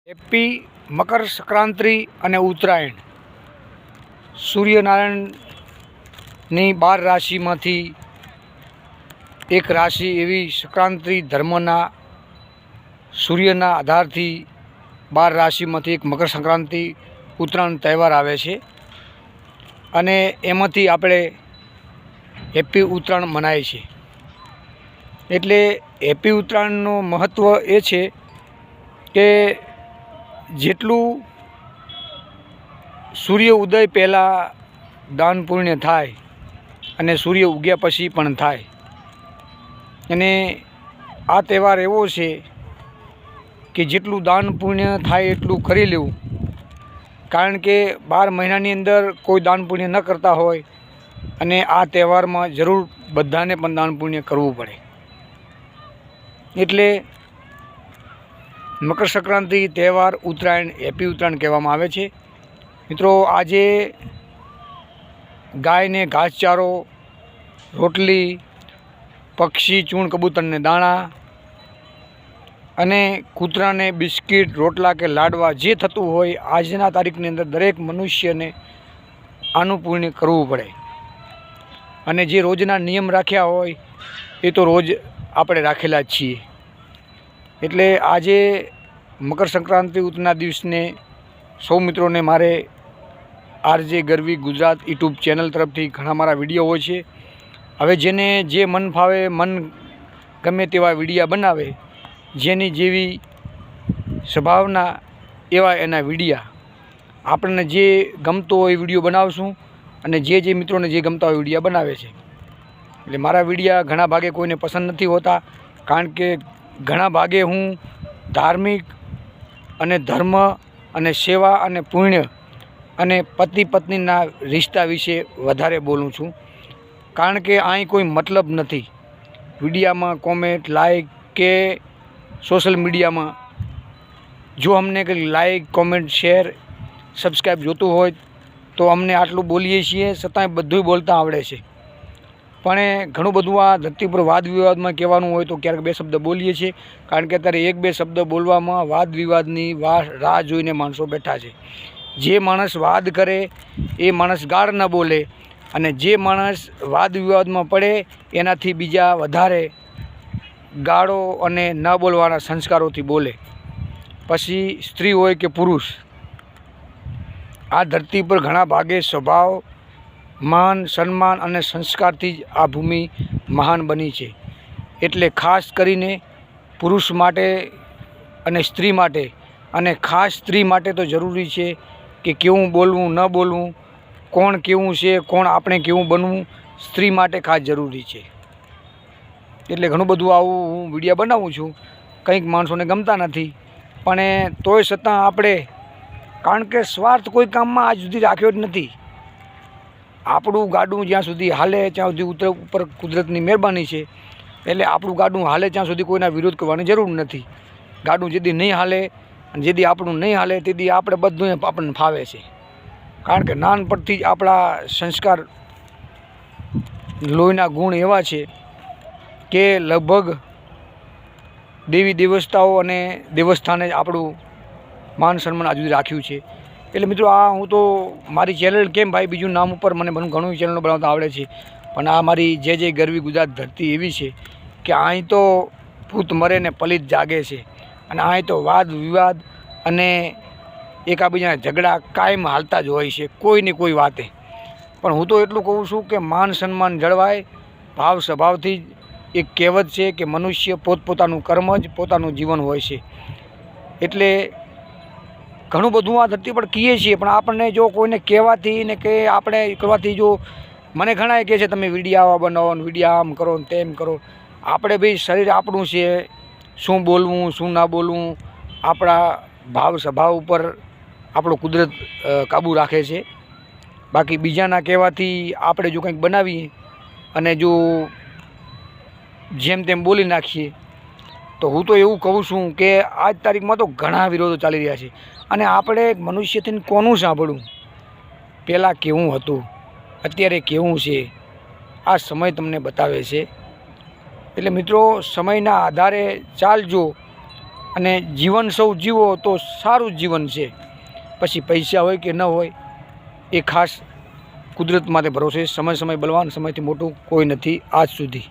Happy Makar Sankranti અને ઉત્તરાયણ સૂર્યનારાયણની 12 રાશિમાંથી એક રાશિ એવી સંક્રાંતિ ધર્મના સૂર્યના આધારથી 12 રાશિમાંથી એક મકર સંક્રાંતિ ઉત્તરાયણ તહેવાર આવે છે અને એમાંથી આપણે હેપી ઉત્તરાયણ મનાય છે। એટલે હેપી ઉત્તરાયણનું મહત્ત્વ એ છે કે જેટલું સૂર્ય ઉદય પહેલાં દાન પુણ્ય થાય અને સૂર્ય ઉગ્યા પછી પણ થાય। અને આ તહેવાર એવો છે કે જેટલું દાન પુણ્ય થાય એટલું કરી લેવું, કારણ કે 12 મહિનાની અંદર કોઈ દાન પુણ્ય ન કરતા હોય અને આ તહેવારમાં જરૂર બધાને પણ દાન પુણ્ય કરવું પડે। એટલે મકર સંક્રાંતિ તહેવાર ઉત્તરાયણ હેપી ઉત્તરાયણ કહેવામાં આવે છે। મિત્રો, આજે ગાયને ઘાસચારો, રોટલી, પક્ષી ચૂણ કબૂતરને દાણા અને કૂતરાને બિસ્કિટ, રોટલા કે લાડવા જે થતું હોય આજના તારીખની અંદર દરેક મનુષ્યને આનું પુણ્ય કરવું પડે। અને જે રોજના નિયમ રાખ્યા હોય એ તો રોજ આપણે રાખેલા જ છીએ। એટલે આજે મકર સંક્રાંતિ ઉત્તરના દિવસને સૌ મિત્રોને મારે આરજે ગરવી ગુજરાત યુટ્યુબ ચેનલ તરફથી ઘણા મારા વિડીયો હોય છે। હવે જેને જે મન ફાવે, મન ગમે તેવા વિડીયા બનાવે, જેની જેવી સ્વભાવના એવા એના વિડીયા, આપણને જે ગમતો હોય વિડીયો બનાવશું અને જે મિત્રોને જે ગમતા હોય વિડીયા બનાવે છે। એટલે મારા વિડીયા ઘણા ભાગે કોઈને પસંદ નથી હોતા, કારણ કે ઘણા ભાગે હું ધાર્મિક અને ધર્મ અને સેવા અને પુણ્ય અને પતિ પત્નીના રિશ્તા વિશે વધારે બોલું છું, કારણ કે અહીં કોઈ મતલબ નથી વિડીયામાં કોમેન્ટ, લાઈક કે સોશિયલ મીડિયામાં જો અમને કંઈક લાઈક, કોમેન્ટ, શેર, સબસ્ક્રાઈબ જોતું હોય તો અમને આટલું બોલીએ છીએ, છતાંય બધું બોલતા આવડે છે। પણ ઘણું બધું આ ધરતી પર વાદ વિવાદમાં કહેવાનું હોય તો ક્યારેક 2 શબ્દ બોલીએ છીએ, કારણ કે અત્યારે 1-2 શબ્દ બોલવામાં વાદ વિવાદની રાહ જોઈને માણસો બેઠા છે। જે માણસ વાદ કરે એ માણસ ગાળ ન બોલે, અને જે માણસ વાદ વિવાદમાં પડે એનાથી બીજા વધારે ગાળો અને ન બોલવાના સંસ્કારોથી બોલે, પછી સ્ત્રી હોય કે પુરુષ। આ ધરતી પર ઘણા ભાગે સ્વભાવ, માન, સન્માન અને સંસ્કારથી જ આ ભૂમિ મહાન બની છે। એટલે ખાસ કરીને પુરુષ માટે અને સ્ત્રી માટે, અને ખાસ સ્ત્રી માટે તો જરૂરી છે કે કેવું બોલવું, ન બોલવું, કોણ કેવું છે, કોણ આપણે કેવું બનવું, સ્ત્રી માટે ખાસ જરૂરી છે। એટલે ઘણું બધું આવું હું વિડીયો બનાવું છું, કંઈક માણસોને ગમતા નથી, પણ તોય છતાં આપણે, કારણ કે સ્વાર્થ કોઈ કામમાં આજ સુધી રાખ્યો જ નથી। આપણું ગાડું જ્યાં સુધી હાલે ત્યાં સુધી ઉપર કુદરતની મહેરબાની છે। એટલે આપણું ગાડું હાલે ત્યાં સુધી કોઈના વિરોધ કરવાની જરૂર નથી। ગાડું જેથી નહીં હાલે અને જેથી આપણું નહીં હાલે તેથી આપણે બધું આપણને ફાવે છે, કારણ કે નાનપણથી જ આપણા સંસ્કાર, લોહીના ગુણ એવા છે કે લગભગ દેવી દેવતાઓ અને દેવસ્થાને જ આપણું માન સન્માન આજ સુધી રાખ્યું છે। એટલે મિત્રો, આ હું તો મારી ચેનલ કેમ ભાઈ બીજું નામ ઉપર મને ઘણું ચેનલો બનાવતા આવડે છે, પણ આ મારી જે ગરવી ગુજરાત ધરતી એવી છે કે અહીં તો ભૂત મરે ને પલિત જાગે છે, અને અહીં તો વાદ વિવાદ અને એકાબીજાના ઝઘડા કાયમ હાલતા જ હોય છે, કોઈની કોઈ વાતે। પણ હું તો એટલું કહું છું કે માન સન્માન જળવાય, ભાવ સ્વભાવથી જ એક કહેવત છે કે મનુષ્ય પોતપોતાનું કર્મ જ પોતાનું જીવન હોય છે। એટલે ઘણું બધું આ ધરતી પર કહીએ છીએ, પણ આપણને જો કોઈને કહેવાથી ને કે આપણે કરવાથી, જો મને ઘણા કહે છે તમે વિડીયા આવા બનાવો ને વિડીયા આમ કરો ને તેમ કરો, આપણે ભાઈ શરીર આપણું છે, શું બોલવું શું ના બોલવું આપણા ભાવ સ્વભાવ ઉપર આપણો કુદરત કાબૂ રાખે છે। બાકી બીજાના કહેવાથી આપણે જો કંઈક બનાવીએ અને જો જેમ તેમ બોલી નાખીએ તો હું તો એવું કહું છું કે આજ તારીખમાં તો ઘણા વિરોધો ચાલી રહ્યા છે, અને આપણે મનુષ્યથી કોનું સાંભળવું, પહેલાં કેવું હતું, અત્યારે કેવું છે, આ સમય તમને બતાવે છે। એટલે મિત્રો, સમયના આધારે ચાલજો અને જીવન સૌ જીવો તો સારું જીવન છે. પછી પૈસા હોય કે ન હોય એ ખાસ કુદરત માટે ભરોસે. સમય બલવાન, સમયથી મોટું કોઈ નથી આજ સુધી.